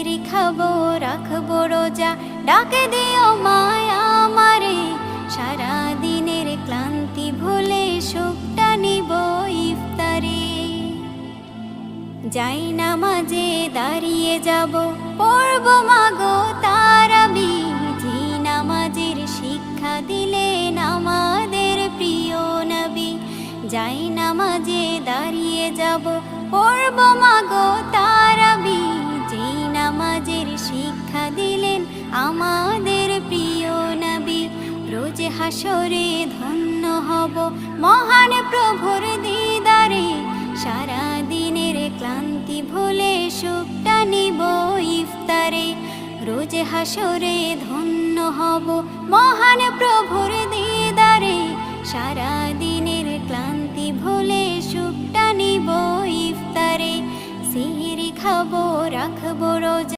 সিহরি খাবো রাখবো রোজা, ডাকে দিও মায়া আমারে। সারা দিনের ক্লান্তি ভুলে সুখটা নিব ইফতারে। যাই নামাজে দাঁড়িয়ে যাব, পড়ব মাগো তারাবি। যে নামাজের শিক্ষা দিলেন আমাদের প্রিয় নবী। যাই নামাজে দাঁড়িয়ে যাব, পড়ব মাগো তারাবি। যে নামাজের শিক্ষা দিলেন আমাদের প্রিয় নবী। রোজ হাসরে ধন্য হব মহান প্রভুর দিদারে। সারা দিনের ক্লান্তি ভুলে সুখটা নিব ইফতারে। রোজ হাসরে ধন্য হব মহান প্রভুর দিদারে। সারা দিনের ক্লান্তি ভুলে সুখটা নিব ইফতারে। সিহরি খাবো রাখবো রোজা।